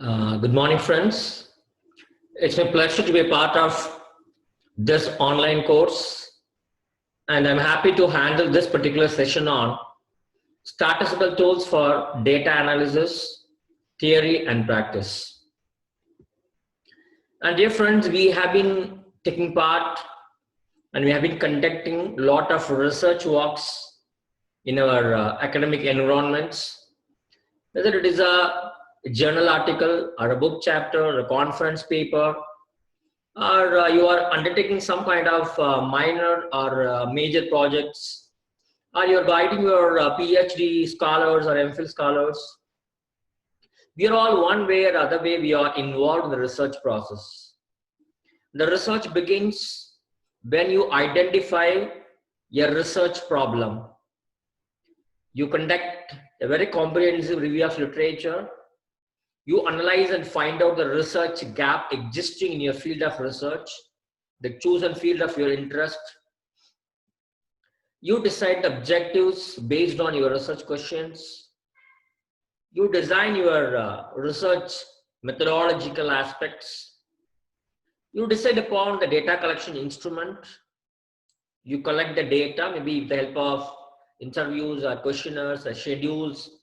Good morning, friends. It's my pleasure to be a part of this online course, and I'm happy to handle this particular session on statistical tools for data analysis, theory, and practice. And dear friends, we have been taking part and we have been conducting a lot of research works in our academic environments, whether it is a journal article or a book chapter or a conference paper, or you are undertaking some kind of minor or major projects, or you're guiding your PhD scholars or MPhil scholars. We are all one way or other way, we are involved in the research process. The research begins when you identify your research problem. You conduct a very comprehensive review of literature. You analyze and find out the research gap existing in your field of research, the chosen field of your interest. You decide the objectives based on your research questions. You design your research methodological aspects. You decide upon the data collection instrument. You collect the data, maybe with the help of interviews or questionnaires or schedules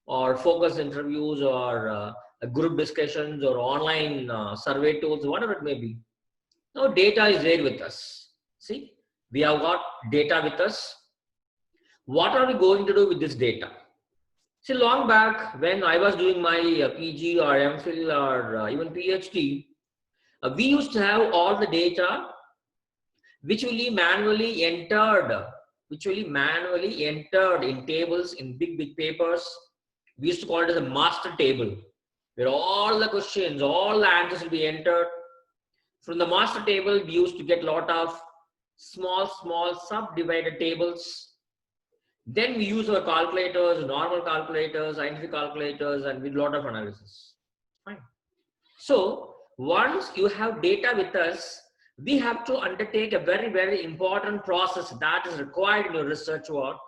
or focus interviews or group discussions or online survey tools, whatever it may be. Now data is there with us. See, we have got data with us. What are we going to do with this data? See, long back when I was doing my PG or MPhil or even PhD, we used to have all the data which will be manually entered in tables in big papers. We used to call it as a master table, where all the questions, all the answers will be entered. From the master table, we used to get a lot of small subdivided tables. Then we use our calculators, normal calculators, scientific calculators, and with a lot of analysis. Fine. So once you have data with us, we have to undertake a very important process that is required in your research work,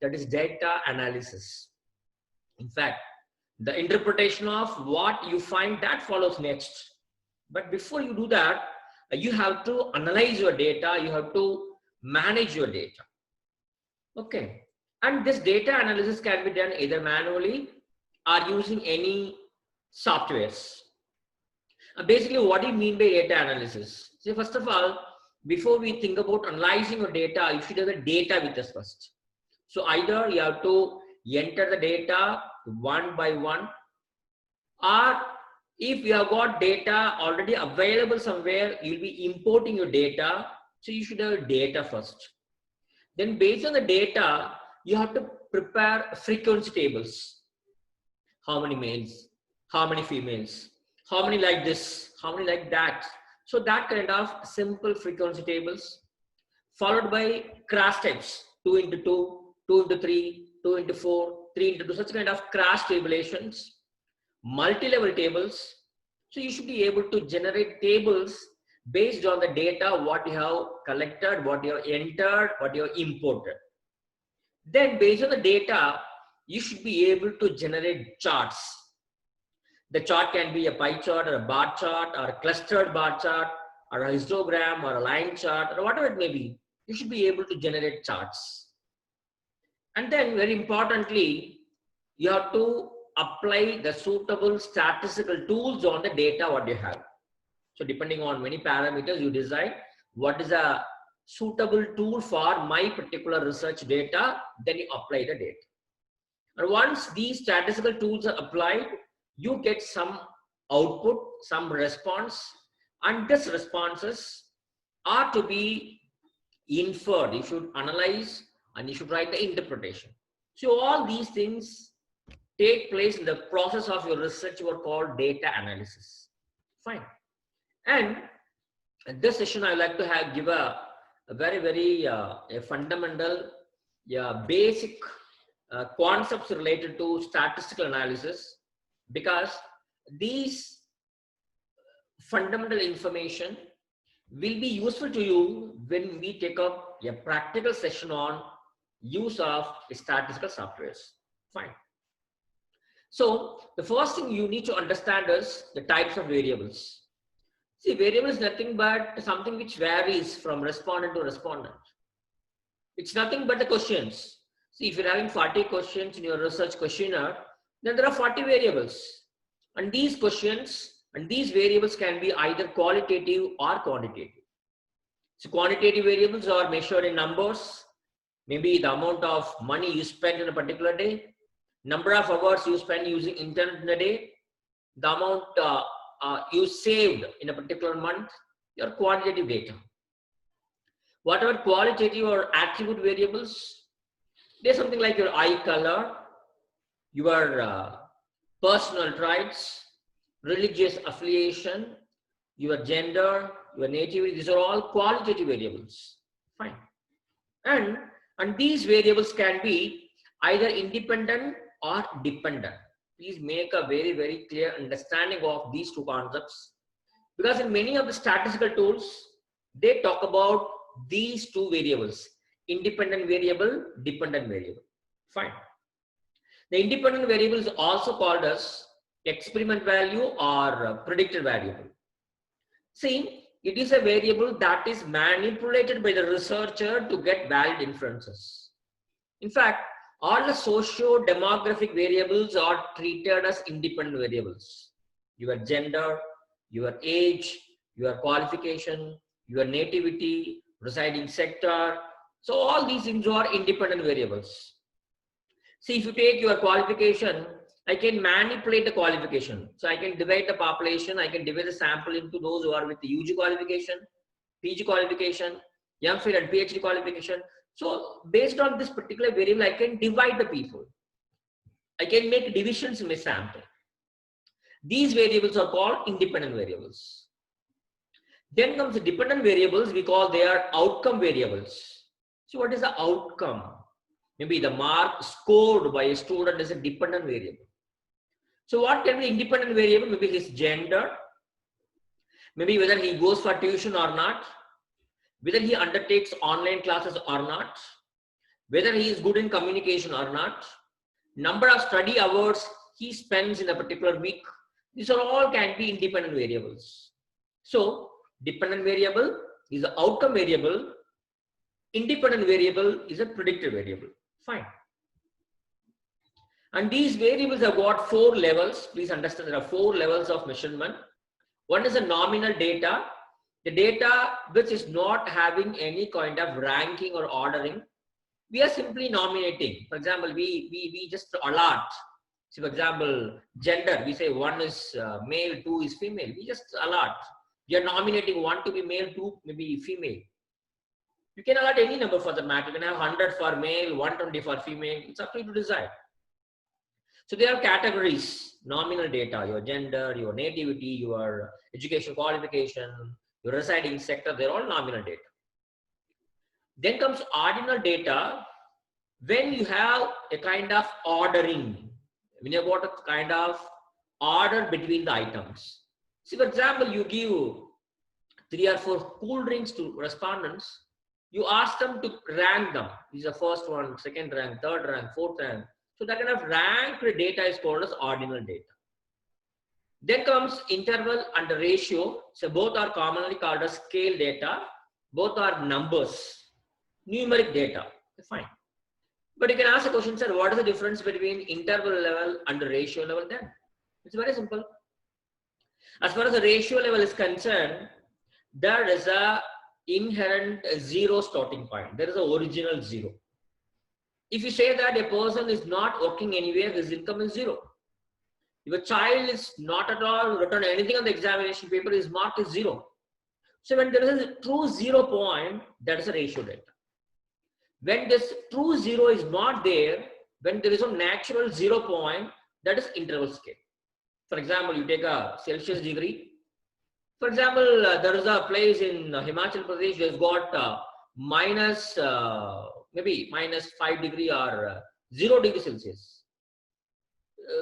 that is data analysis. In fact, the interpretation of what you find, that follows next. But before you do that, you have to analyze your data, you have to manage your data. Okay. And this data analysis can be done either manually or using any softwares. Basically, what do you mean by data analysis? So first of all, before we think about analyzing your data, you should have the data with us first. So either you have to enter the data one by one, or if you have got data already available somewhere, you'll be importing your data. So you should have data first. Then based on the data, you have to prepare frequency tables. How many males? How many females? How many like this? How many like that? So that kind of simple frequency tables, followed by crash types, 2 into 2, 2 into 3, 2 into 4, 3 into 2, such kind of crash tabulations, multi-level tables. So you should be able to generate tables based on the data, what you have collected, what you have entered, what you have imported. Then based on the data, you should be able to generate charts. The chart can be a pie chart or a bar chart or a clustered bar chart or a histogram or a line chart or whatever it may be. You should be able to generate charts. And then very importantly, you have to apply the suitable statistical tools on the data what you have. So depending on many parameters, you decide what is a suitable tool for my particular research data, then you apply the data. And once these statistical tools are applied, you get some output, some response, and these responses are to be inferred. You should analyze and you should write the interpretation. So all these things take place in the process of your research work called data analysis. Fine. And in this session, I would like to give a very fundamental, basic concepts related to statistical analysis, because these fundamental information will be useful to you when we take up a practical session on use of statistical softwares. Fine. So the first thing you need to understand is the types of variables. See, variable is nothing but something which varies from respondent to respondent. It's nothing but the questions. See, if you're having 40 questions in your research questionnaire, then there are 40 variables. And these questions and these variables can be either qualitative or quantitative. So quantitative variables are measured in numbers, maybe the amount of money you spend in a particular day, number of hours you spend using internet in a day, the amount you saved in a particular month, your quantitative data. Whatever qualitative or attribute variables, there's something like your eye color, your personal traits, religious affiliation, your gender, your nativity. These are all qualitative variables. Fine. And these variables can be either independent or dependent. Please make a very, very clear understanding of these two concepts, because in many of the statistical tools, they talk about these two variables: independent variable, dependent variable. Fine. The independent variable is also called as experiment value or predicted variable. See, it is a variable that is manipulated by the researcher to get valid inferences. In fact, all the socio-demographic variables are treated as independent variables. Your gender, your age, your qualification, your nativity, residing sector. So all these things are independent variables. See, if you take your qualification, I can manipulate the qualification. So I can divide the population, I can divide the sample into those who are with the UG qualification, PG qualification, MPhil and PhD qualification. So based on this particular variable, I can divide the people. I can make divisions in my sample. These variables are called independent variables. Then comes the dependent variables. We call they are outcome variables. So what is the outcome? Maybe the mark scored by a student is a dependent variable. So what can be independent variable? Maybe his gender, maybe whether he goes for tuition or not, whether he undertakes online classes or not, whether he is good in communication or not, number of study hours he spends in a particular week. These are all can be independent variables. So dependent variable is an outcome variable. Independent variable is a predictive variable. Fine. And these variables have got 4 levels. Please understand there are 4 levels of measurement. One is a nominal data, the data which is not having any kind of ranking or ordering. We are simply nominating. For example, we just allot. So for example, gender, we say 1 is male, 2 is female. We just allot. We are nominating 1 to be male, 2 maybe female. You can allot any number for the matter. You can have 100 for male, 120 for female. It's up to you to decide. So there are categories: nominal data, your gender, your nativity, your education qualification, your residing sector. They're all nominal data. Then comes ordinal data. When you have a kind of ordering, when you have got a kind of order between the items. See, for example, you give 3 or 4 cool drinks to respondents. You ask them to rank them. These are first one, second rank, third rank, fourth rank. So that kind of ranked data is called as ordinal data. Then comes interval and the ratio. So both are commonly called as scale data. Both are numbers, numeric data. Fine. But you can ask a question, sir, what is the difference between interval level and the ratio level then? It's very simple. As far as the ratio level is concerned, there is a inherent 0 starting point. There is an original 0. If you say that a person is not working anywhere, his income is 0. If a child is not at all written anything on the examination paper, his mark is 0. So when there is a true 0 point, that is a ratio data. When this true 0 is not there, when there is a natural 0 point, that is interval scale. For example, you take a Celsius degree. For example, there is a place in Himachal Pradesh that has got maybe minus 5 degree or 0 degree Celsius.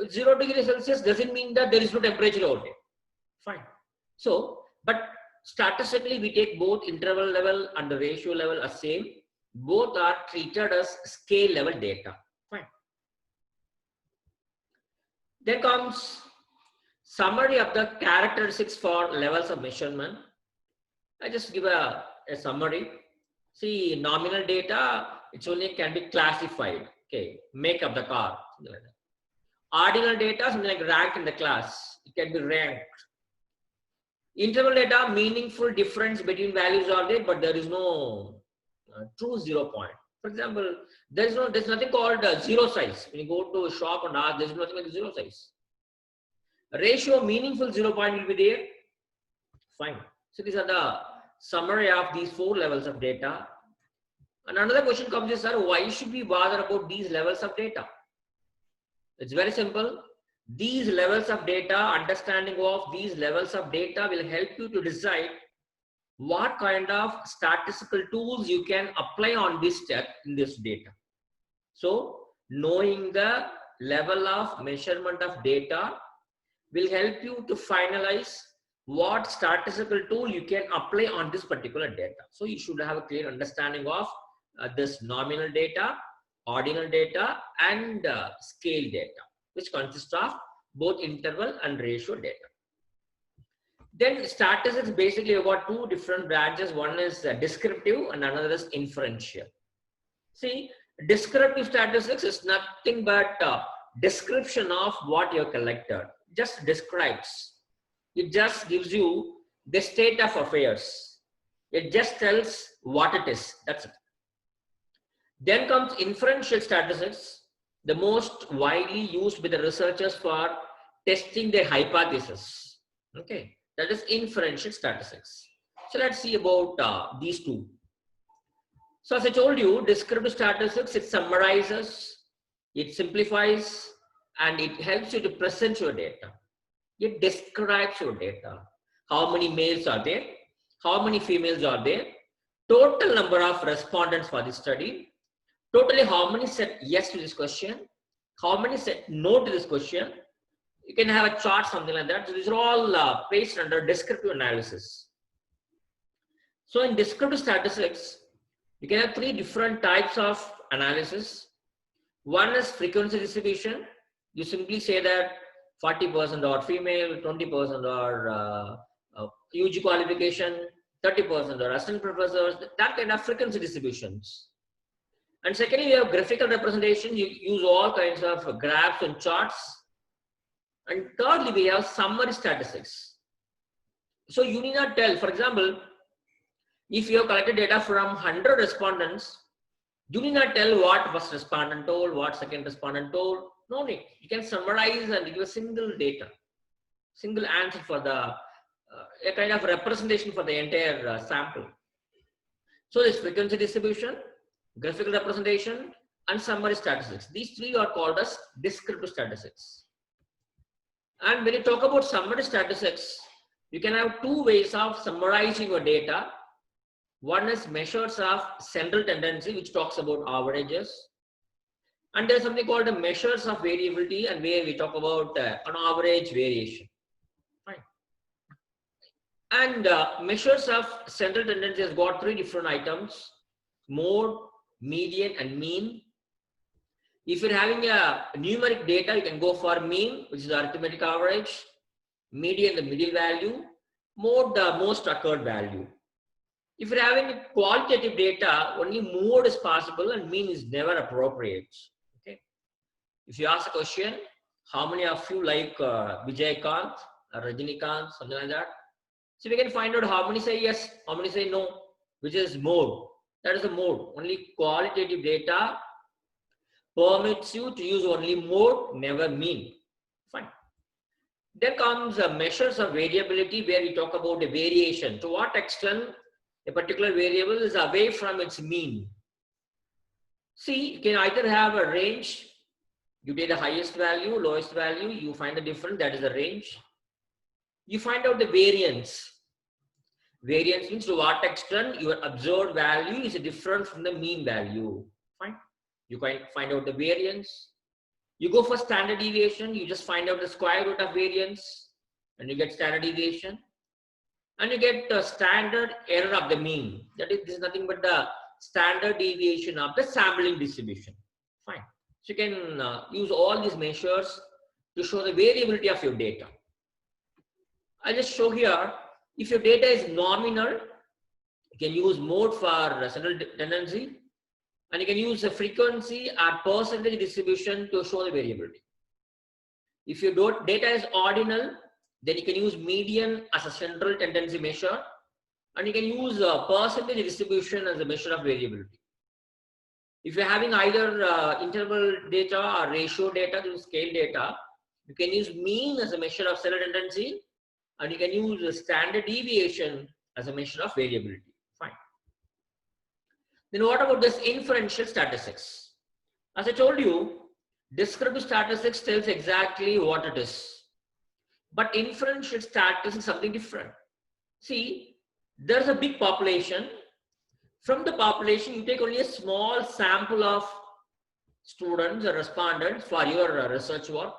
0 degree Celsius doesn't mean that there is no temperature over there. Fine. So, but statistically, we take both interval level and the ratio level as same. Both are treated as scale level data. Fine. Then comes summary of the characteristics for levels of measurement. I just give a summary. See, nominal data, it's only can be classified. Okay, make of the car, something like that. Ordinal data, something like rank in the class. It can be ranked. Interval data, meaningful difference between values are there, but there is no true 0 point. For example, there's nothing called zero size. When you go to a shop and ask, there's nothing like zero size. A ratio, meaningful 0 point will be there. Fine. So these are the summary of these 4 levels of data. And another question comes is, sir, why should we bother about these levels of data? It's very simple. These levels of data, understanding of these levels of data will help you to decide what kind of statistical tools you can apply on this step in this data. So knowing the level of measurement of data will help you to finalize what statistical tool you can apply on this particular data. So you should have a clear understanding of this nominal data, ordinal data, and scale data, which consists of both interval and ratio data. Then statistics, basically you've got 2 different branches. One is descriptive and another is inferential. See, descriptive statistics is nothing but description of what you collected. Just describes. It just gives you the state of affairs. It just tells what it is. That's it. Then comes inferential statistics, the most widely used by the researchers for testing their hypothesis. Okay, that is inferential statistics. So let's see about these 2. So as I told you, descriptive statistics, it summarizes, it simplifies, and it helps you to present your data. It describes your data. How many males are there? How many females are there? Total number of respondents for the study. Totally how many said yes to this question? How many said no to this question? You can have a chart, something like that. So these are all placed under descriptive analysis. So in descriptive statistics, you can have 3 different types of analysis. One is frequency distribution. You simply say that 40% are female, 20% are UG qualification, 30% are assistant professors, that kind of frequency distributions. And secondly, we have graphical representation. You use all kinds of graphs and charts. And thirdly, we have summary statistics. So you need not tell, for example, if you have collected data from 100 respondents, you need not tell what first respondent told, what second respondent told. No need. You can summarize and give a single data, single answer for the a kind of representation for the entire sample. So this frequency distribution, graphical representation, and summary statistics. These 3 are called as descriptive statistics. And when you talk about summary statistics, you can have 2 ways of summarizing your data. One is measures of central tendency, which talks about averages. And there's something called the measures of variability, and where we talk about an average variation. Fine. And measures of central tendency has got 3 different items: mode, median, and mean. If you're having a numeric data, you can go for mean, which is the arithmetic average, median, the middle value, mode, the most occurred value. If you're having qualitative data, only mode is possible and mean is never appropriate. Okay. If you ask a question, how many of you like Vijay-Kant or Rajinikanth, something like that? So we can find out how many say yes, how many say no, which is mode. That is the mode. Only qualitative data permits you to use only mode, never mean. Fine. Then comes measures of variability, where we talk about a variation. To what extent a particular variable is away from its mean. See, you can either have a range. You take the highest value, lowest value, you find the difference, that is the range. You find out the variance. Variance means to what extent your observed value is different from the mean value. Fine. You can find out the variance. You go for standard deviation. You just find out the square root of variance and you get standard deviation. And you get the standard error of the mean. That is, this is nothing but the standard deviation of the sampling distribution. Fine. So you can use all these measures to show the variability of your data. I'll just show here, if your data is nominal, you can use mode for central tendency, and you can use the frequency or percentage distribution to show the variability. If your data is ordinal, then you can use median as a central tendency measure, and you can use a percentage distribution as a measure of variability. If you're having either interval data or ratio data to scale data, you can use mean as a measure of central tendency, and you can use a standard deviation as a measure of variability. Fine. Then what about this inferential statistics? As I told you, descriptive statistics tells exactly what it is. But inferential statistics is something different. See, there's a big population. From the population, you take only a small sample of students or respondents for your research work.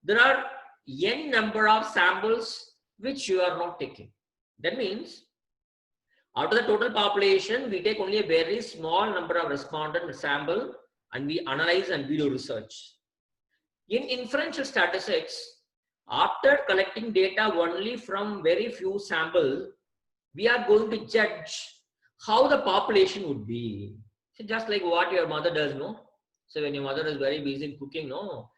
There are n number of samples which you are not taking. That means, out of the total population, we take only a very small number of respondent sample and we analyze and we do research. In inferential statistics, after collecting data only from very few samples, we are going to judge how the population would be. So just like what your mother does, no? So when your mother is very busy in cooking, no?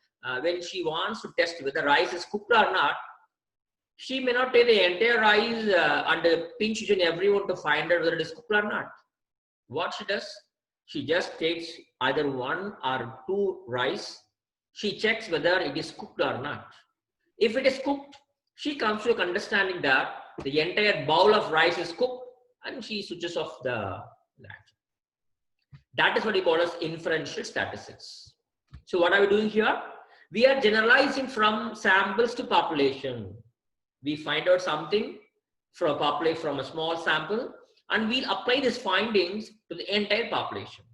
When she wants to test whether rice is cooked or not, she may not take the entire rice and pinch it in everyone to find out whether it is cooked or not. What she does, she just takes either one or two rice. She checks whether it is cooked or not. If it is cooked, she comes to an understanding that the entire bowl of rice is cooked and she switches off the light. That is what we call as inferential statistics. So what are we doing here? We are generalizing from samples to population. We find out something from a population, from a small sample, and we'll apply these findings to the entire population.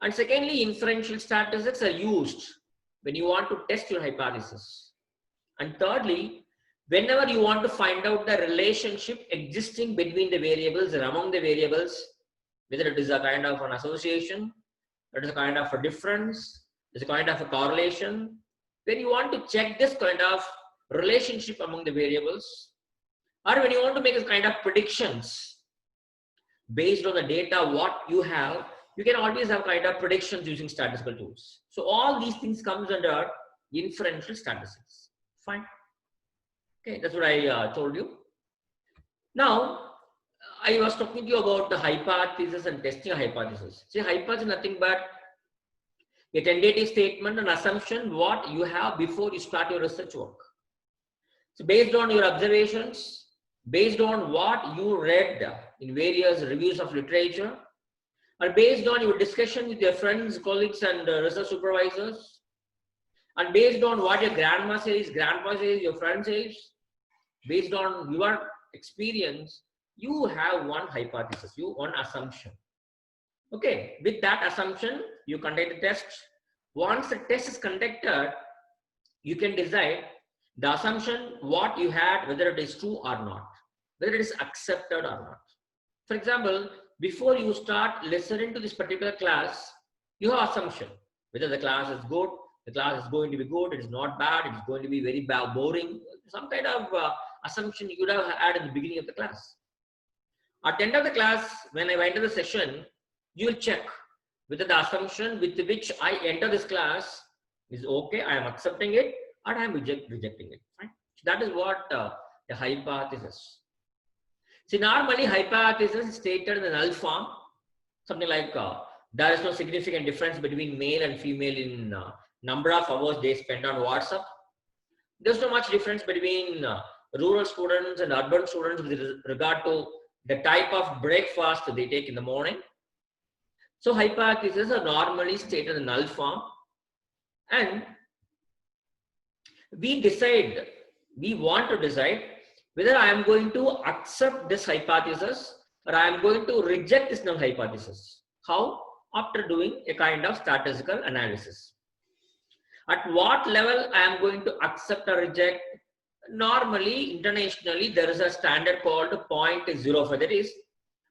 And secondly, inferential statistics are used when you want to test your hypothesis. And thirdly, whenever you want to find out the relationship existing between the variables or among the variables, whether it is a kind of an association, it is a kind of a difference, it's a kind of a correlation. When you want to check this kind of relationship among the variables, or when you want to make a kind of predictions based on the data what you have, you can always have kind of predictions using statistical tools. So all these things comes under inferential statistics. Fine. Okay, that's what I told you. Now, I was talking to you about the hypothesis and testing a hypothesis. See, hypothesis is nothing but a tentative statement and assumption what you have before you start your research work. So based on your observations, based on what you read in various reviews of literature, or based on your discussion with your friends, colleagues, and research supervisors, and based on what your grandma says, grandpa says, your friend says, based on your experience, you have one hypothesis, one assumption. Okay, with that assumption, you conduct the test. Once the test is conducted, you can decide the assumption, what you had, whether it is true or not, whether it is accepted or not. For example, before you start listening to this particular class, you have assumption, whether the class is good, the class is going to be good, it is not bad, it is going to be very bad, boring, some kind of assumption you would have had in the beginning of the class. At the end of the class, when I enter the session, you will check whether the assumption with which I enter this class is okay, I am accepting it, or I am rejecting it. Right? So that is what the hypothesis. See, normally hypothesis is stated in the null form, something like there is no significant difference between male and female in number of hours they spend on WhatsApp. There's not much difference between rural students and urban students with regard to the type of breakfast they take in the morning. So hypotheses are normally stated in null form, and we want to decide whether I am going to accept this hypothesis or I am going to reject this null hypothesis. How? After doing a kind of statistical analysis. At what level I am going to accept or reject? Normally, internationally, there is a standard called 0.05. That is,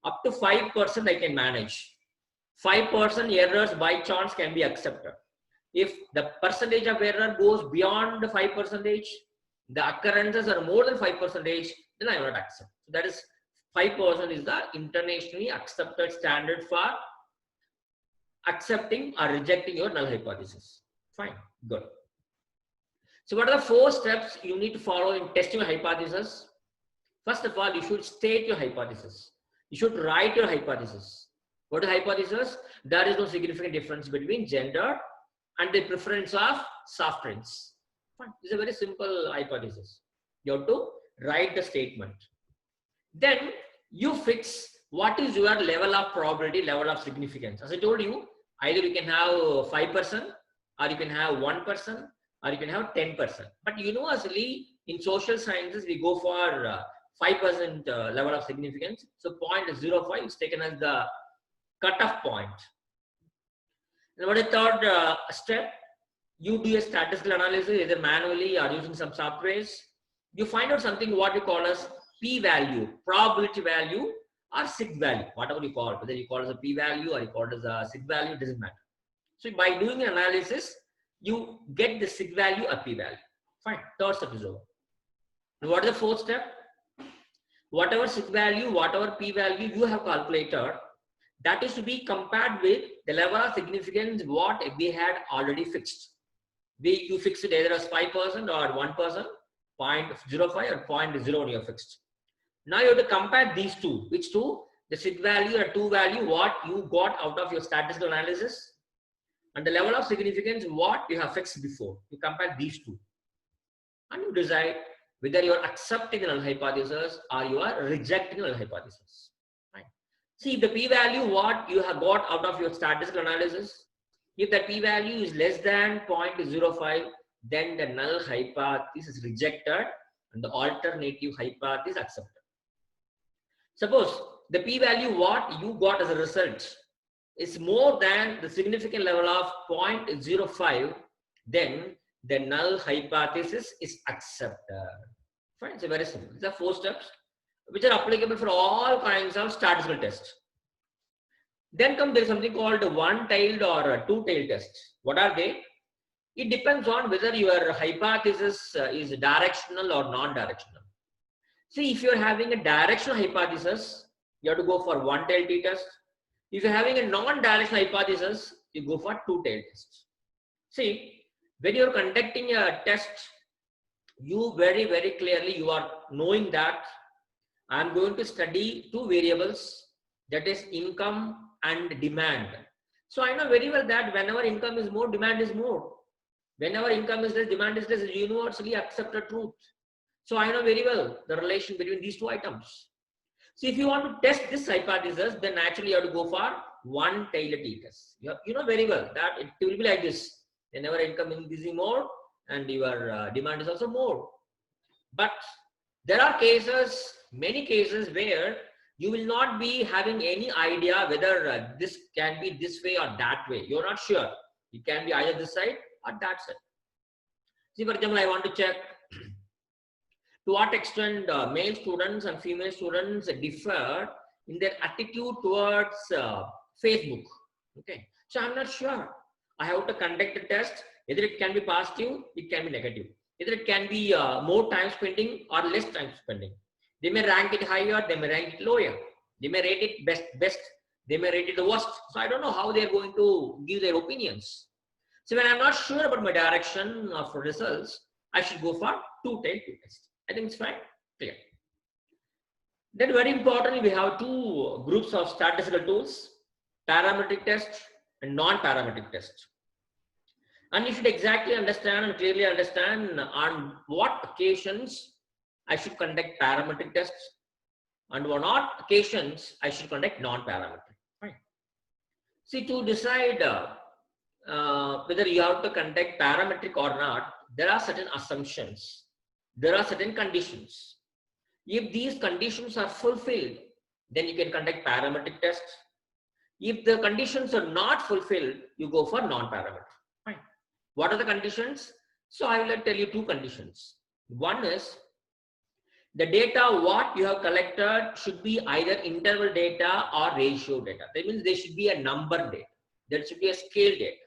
up to 5% I can manage. 5% errors by chance can be accepted. If the percentage of error goes beyond the 5%, the occurrences are more than 5%, then I will not accept. So that is 5% is the internationally accepted standard for accepting or rejecting your null hypothesis. Fine, good. So what are the 4 steps you need to follow in testing your hypothesis? First of all, you should state your hypothesis. You should write your hypothesis. What is hypothesis? There is no significant difference between gender and the preference of soft drinks. Fine. It's a very simple hypothesis. You have to write the statement. Then you fix what is your level of probability, level of significance. As I told you, either you can have 5%, or you can have 1%, or you can have 10%. But universally, in social sciences, we go for 5% level of significance. So 0.05 is taken as the cutoff point. And what is the third step? You do a statistical analysis, either manually or using some softwares. You find out something what you call as p-value, probability value, or sig value, whatever you call it. Whether you call it as a p-value or you call it as a sig value, it doesn't matter. So by doing an analysis, you get the sig value or p-value. Fine, third step is over. And what is the fourth step? Whatever sig value, whatever p-value you have calculated, that is to be compared with the level of significance what we had already fixed. You fixed it either as 5% or 1%, 0.05 or 0.01 you fixed. Now you have to compare these two. Which two? The sig value or 2 value, what you got out of your statistical analysis, and the level of significance, what you have fixed before. You compare these two. And you decide whether you are accepting a null hypothesis or you are rejecting a null hypothesis. Right. See, the p-value, what you have got out of your statistical analysis, if the p-value is less than 0.05, then the null hypothesis is rejected and the alternative hypothesis is accepted. Suppose the p-value what you got as a result is more than the significant level of 0.05, then the null hypothesis is accepted. Fine, it's very simple. These are 4 steps which are applicable for all kinds of statistical tests. Then there is something called a one-tailed or a two-tailed test. What are they? It depends on whether your hypothesis is directional or non-directional. See, if you're having a directional hypothesis, you have to go for one-tailed t-test. If you're having a non-directional hypothesis, you go for two-tailed test. See, when you're conducting a test, you very, very clearly, you are knowing that I'm going to study 2 variables, that is income and demand. So I know very well that whenever income is more, demand is more. Whenever income is less, demand is less, is universally accepted truth. So I know very well the relation between these 2 items. So if you want to test this hypothesis, then actually you have to go for one-tailed t-test. You know very well that it will be like this. Whenever income is increasing more and your demand is also more. But there are cases, many cases where you will not be having any idea whether this can be this way or that way. You're not sure. It can be either this side or that side. See, for example, I want to check to what extent male students and female students differ in their attitude towards Facebook. Okay, so I'm not sure. I have to conduct a test. Either it can be positive, it can be negative. Either it can be more time spending or less time spending. They may rank it higher, they may rank it lower. They may rate it best, they may rate it the worst. So I don't know how they're going to give their opinions. So when I'm not sure about my direction of results, I should go for two-tailed t-test. I think it's fine, clear. Then very importantly, we have 2 groups of statistical tools, parametric test and non-parametric test. And you should exactly understand and clearly understand on what occasions I should conduct parametric tests and on what occasions I should conduct non-parametric. Right. See, to decide whether you have to conduct parametric or not, there are certain assumptions. There are certain conditions. If these conditions are fulfilled, then you can conduct parametric tests. If the conditions are not fulfilled, you go for non-parametric. Fine. What are the conditions? So I will tell you 2 conditions. One is the data what you have collected should be either interval data or ratio data. That means there should be a number data. There should be a scale data.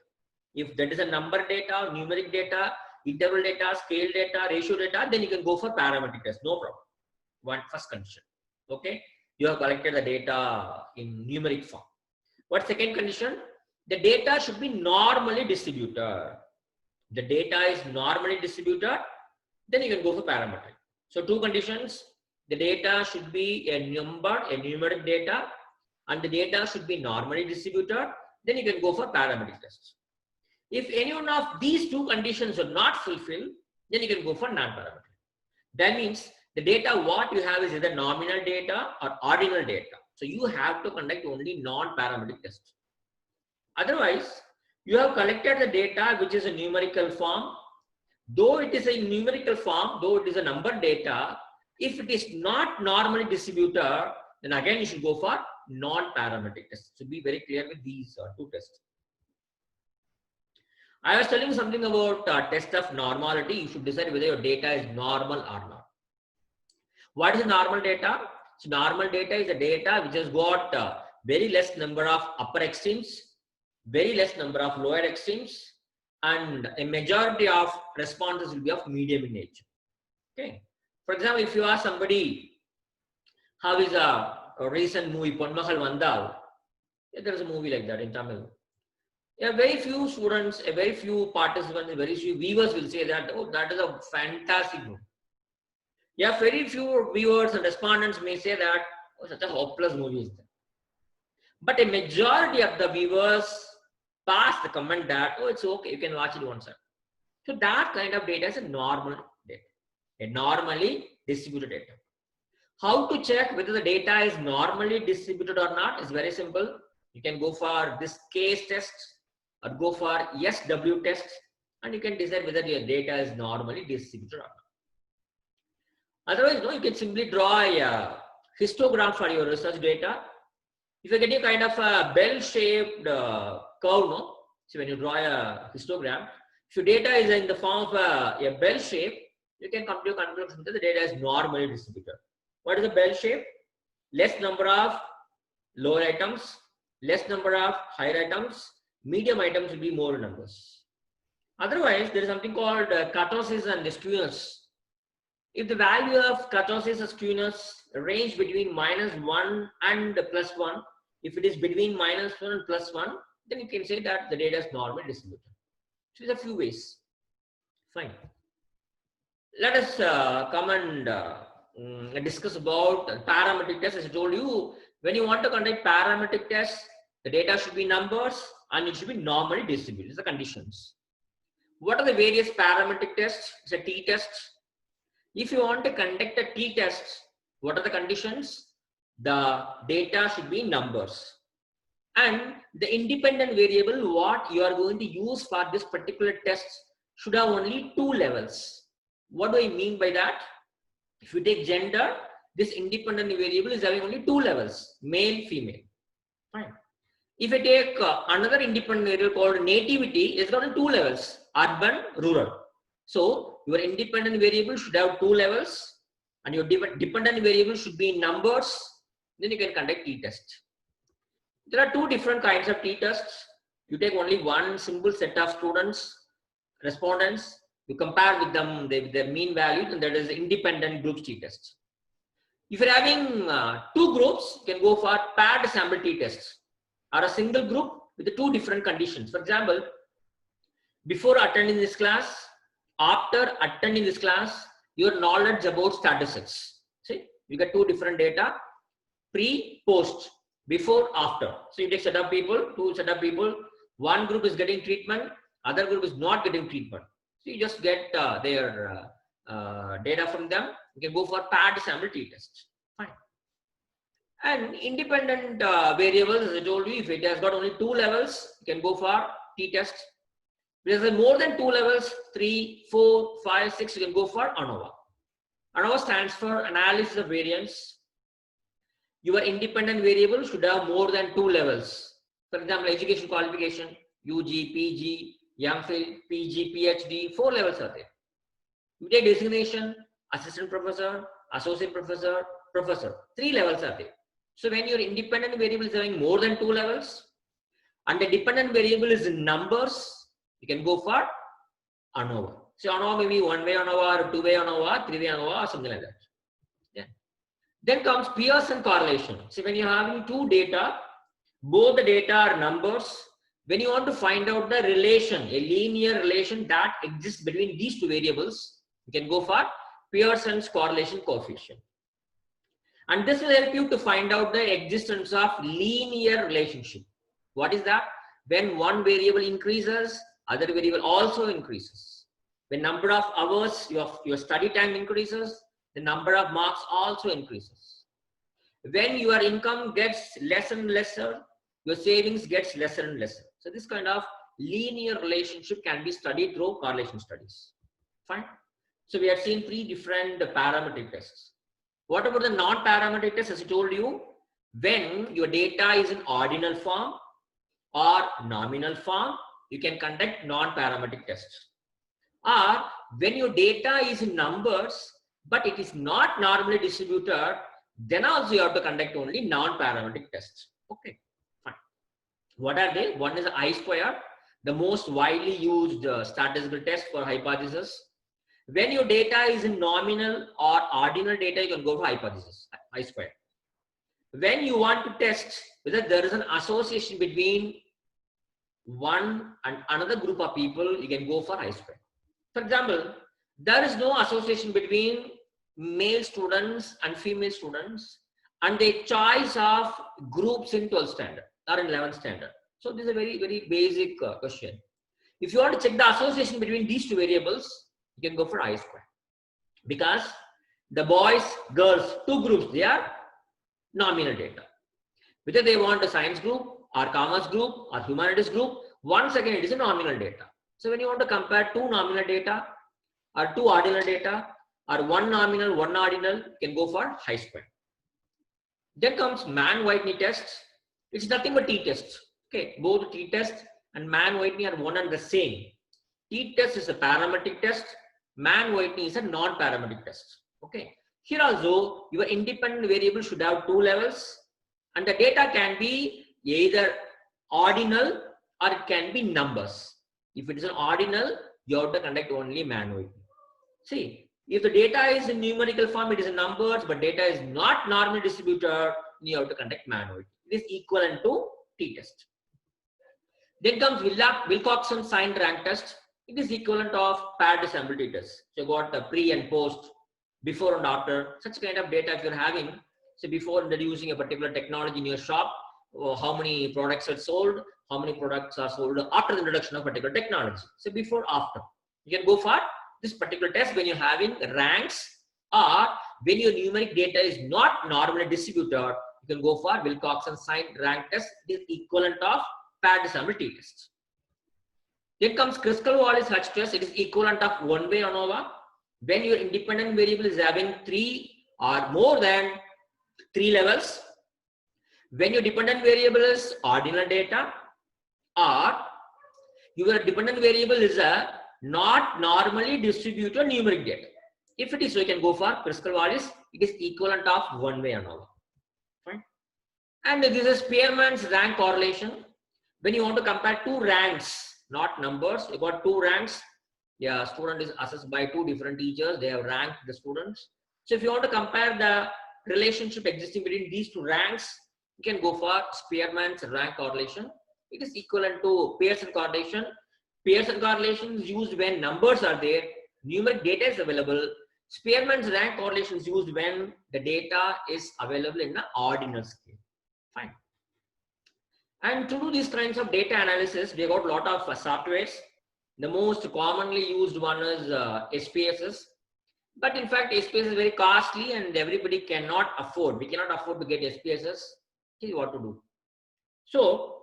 If that is a number data, numeric data, interval data, scale data, ratio data, then you can go for parametric test, no problem. First condition. Okay, you have collected the data in numeric form. What second condition? The data should be normally distributed. The data is normally distributed, then you can go for parametric. So two conditions: the data should be a number, a numeric data, and the data should be normally distributed, then you can go for parametric tests. If any one of these two conditions are not fulfilled, then you can go for non-parametric. That means the data what you have is either nominal data or ordinal data. So you have to conduct only non-parametric tests. Otherwise, you have collected the data which is a numerical form. Though it is a numerical form, though it is a number data, if it is not normally distributed, then again you should go for non-parametric tests. So be very clear with these two tests. I was telling you something about test of normality. You should decide whether your data is normal or not. What is normal data? So normal data is the data which has got very less number of upper extremes, very less number of lower extremes, and a majority of responses will be of medium in nature. Okay. For example, if you ask somebody, how is a recent movie, Ponnamahal Vandal? There is a movie like that in Tamil. Very few students, very few participants, very few viewers will say that, oh, that is a fantastic movie. Very few viewers and respondents may say that, oh, such a hopeless movie is there. But a majority of the viewers pass the comment that, oh, it's okay, you can watch it once. So that kind of data is a normal data, a normally distributed data. How to check whether the data is normally distributed or not is very simple. You can go for this case test or go for SW test, and you can decide whether your data is normally distributed or not. Otherwise, no, you can simply draw a histogram for your research data. If you get a kind of a bell-shaped curve, no? So when you draw a histogram, if your data is in the form of a bell shape, you can come to a conclusion that the data is normally distributed. What is a bell shape? Less number of lower items, less number of higher items, medium items will be more numbers. Otherwise, there is something called kurtosis and skewness. If the value of kurtosis or skewness range between -1 and +1, if it is between -1 and +1, then you can say that the data is normally distributed. So there's a few ways. Fine. Let us come and discuss about parametric tests. As I told you, when you want to conduct parametric tests, the data should be numbers and it should be normally distributed. These are the conditions. What are the various parametric tests? It's a t-test. If you want to conduct a t-test, what are the conditions? The data should be numbers. And the independent variable what you are going to use for this particular test should have only two levels. What do I mean by that? If you take gender, this independent variable is having only two levels, male, female. Fine. If I take another independent variable called nativity, it's got two levels, urban, rural. So your independent variable should have two levels and your dependent variable should be in numbers. Then you can conduct t-test. There are two different kinds of t-tests. You take only one simple set of students, respondents, you compare with them their mean values, and that is independent groups t-test. If you're having two groups, you can go for paired sample t-tests or a single group with the two different conditions. For example, before attending this class, after attending this class, your knowledge about statistics. See, you get two different data, pre, post, before, after. So you take set of people, two set of people, one group is getting treatment, other group is not getting treatment. So you just get their data from them. You can go for paired sample t-test. Fine. And independent variables, as I told you, if it has got only two levels, you can go for t-test. If there is more than two levels, 3, 4, 5, 6, you can go for ANOVA. ANOVA stands for analysis of variance. Your independent variable should have more than two levels. For example, education qualification, UG, PG, MPhil, PG, PhD, 4 levels are there. You take designation, assistant professor, associate professor, professor, 3 levels are there. So when your independent variable is having more than 2 levels and the dependent variable is in numbers, You can go for ANOVA. So ANOVA may be one-way ANOVA, or two-way ANOVA, three-way ANOVA, or something like that. Yeah. Then comes Pearson correlation. So when you're having two data, both the data are numbers. When you want to find out the relation, a linear relation that exists between these two variables, you can go for Pearson's correlation coefficient. And this will help you to find out the existence of linear relationship. What is that? When one variable increases, other variable also increases. When number of hours your study time increases, the number of marks also increases. When your income gets less and lesser, your savings gets lesser and lesser. So this kind of linear relationship can be studied through correlation studies. Fine. So we have seen three different parametric tests. What about the non-parametric test? As I told you, when your data is in ordinal form or nominal form, you can conduct non-parametric tests. Or when your data is in numbers, but it is not normally distributed, then also you have to conduct only non-parametric tests. Okay, fine. What are they? One is I-squared, the most widely used statistical test for hypothesis. When your data is in nominal or ordinal data, you can go for hypothesis, I-squared. When you want to test whether there is an association between one and another group of people, you can go for I-squared. For example, there is no association between male students and female students and their choice of groups in 12th standard or in 11th standard. So this is a very, very basic question. If you want to check the association between these two variables, you can go for I-squared. Because the boys, girls, two groups, they are nominal data. Whether they want a science group or commerce group or humanities group, once again it is a nominal data. So when you want to compare two nominal data or two ordinal data or one nominal, one ordinal, you can go for I-squared. Then comes Mann-Whitney test. It's nothing but t-test. Okay, both t-test and Mann-Whitney are one and the same. T-test is a parametric test. Mann-Whitney is a non-parametric test. Okay. Here also, your independent variable should have two levels, and the data can be either ordinal or it can be numbers. If it is an ordinal, you have to conduct only Mann-Whitney. See, if the data is in numerical form, it is in numbers, but data is not normally distributed, you have to conduct Mann-Whitney. It is equivalent to t-test. Then comes Wilcoxon signed rank test. It is equivalent of paired sample t-test. So you got the pre and post, before and after, such kind of data if you're having. So before introducing a particular technology in your shop, how many products are sold, how many products are sold after the introduction of particular technology. So before, after. You can go for this particular test when you're having ranks or when your numeric data is not normally distributed, you can go for Wilcoxon signed rank test. It is equivalent of paired sample t-test. Then comes Kruskal-Wallis Hutch test. It is equivalent of one-way ANOVA. When your independent variable is having three or more than three levels. When your dependent variable is ordinal data or your dependent variable is a not normally distributed numeric data. If it is so, you can go for Kruskal-Wallis. It is equivalent of one-way ANOVA. Fine. And this is Spearman's rank correlation. When you want to compare two ranks, not numbers, you got two ranks. Yeah, student is assessed by two different teachers. They have ranked the students. So if you want to compare the relationship existing between these two ranks, you can go for Spearman's rank correlation. It is equivalent to Pearson correlation. Pearson correlation is used when numbers are there, numeric data is available. Spearman's rank correlation is used when the data is available in an ordinal scale. Fine. And to do these kinds of data analysis, we got a lot of softwares. The most commonly used one is SPSS. But in fact, SPSS is very costly and everybody cannot afford. We cannot afford to get SPSS. Here's what to do. So,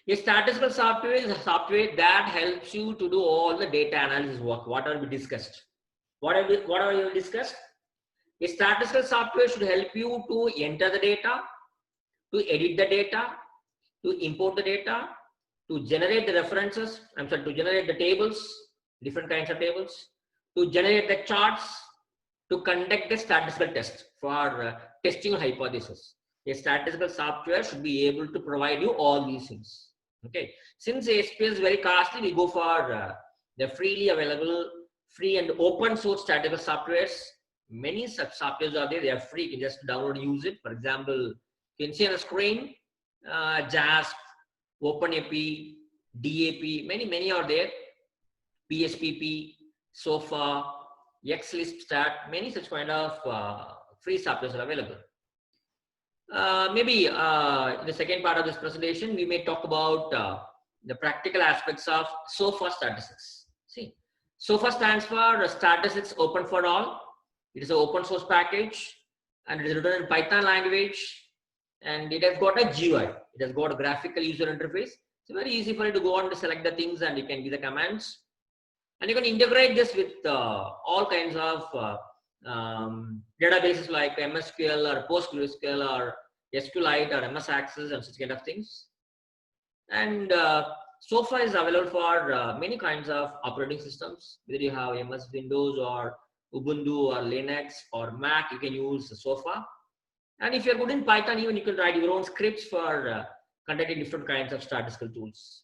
a statistical software is a software that helps you to do all the data analysis work. What are we discussed? What are we discussed? A statistical software should help you to enter the data, to edit the data, to import the data, to generate the references, to generate the tables, different kinds of tables, to generate the charts, to conduct the statistical test for testing a hypothesis. A statistical software should be able to provide you all these things. Okay, since ASP is very costly, we go for the freely available, free and open source statistical softwares. Many such softwares are there. They are free. You can just download and use it. For example, you can see on the screen, JASP, OpenAP, DAP. Many are there. PSPP, SOFA, XList Stat. Many such kind of free softwares are available. Maybe in the second part of this presentation, we may talk about the practical aspects of SOFA statistics. See, SOFA stands for Statistics Open for All. It is an open source package and it is written in Python language, and it has got a GUI. It has got a graphical user interface. It's very easy for you to go on to select the things and you can give the commands. And you can integrate this with all kinds of databases like MSQL or PostgreSQL or SQLite or MS Access and such kind of things. And SOFA is available for many kinds of operating systems. Whether you have MS Windows or Ubuntu or Linux or Mac, you can use SOFA. And if you're good in Python, even you can write your own scripts for conducting different kinds of statistical tools.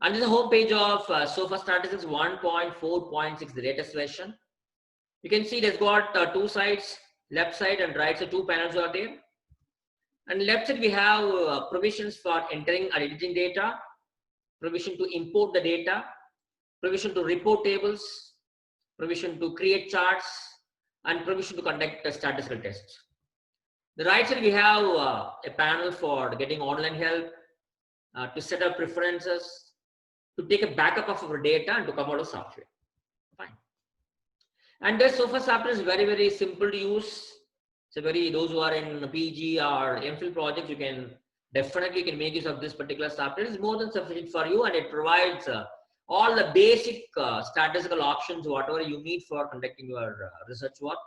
And this is the home page of SOFA Statistics 1.4.6, the latest version. You can see it has got two sides, left side and right side, two panels are there. And left side we have provisions for entering or editing data, provision to import the data, provision to report tables, provision to create charts, and provision to conduct a statistical test. The right side we have a panel for getting online help, to set up preferences, to take a backup of our data and to come out of software. Fine. And the SOFA software is very simple to use. So those who are in PG or MPhil projects, you can definitely make use of this particular software. It's more than sufficient for you, and it provides all the basic statistical options, whatever you need for conducting your research work.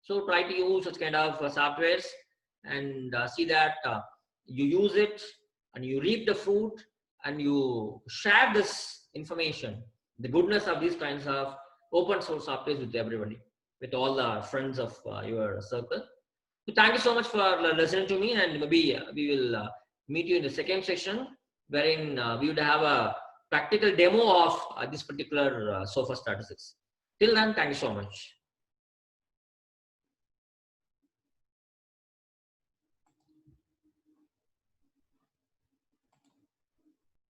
So try to use such kind of softwares and see that you use it and you reap the fruit and you share this information, the goodness of these kinds of open source softwares with everybody, with all the friends of your circle. So thank you so much for listening to me, and maybe we will meet you in the second session, wherein we would have a practical demo of this particular SOFA statistics. Till then, thank you so much.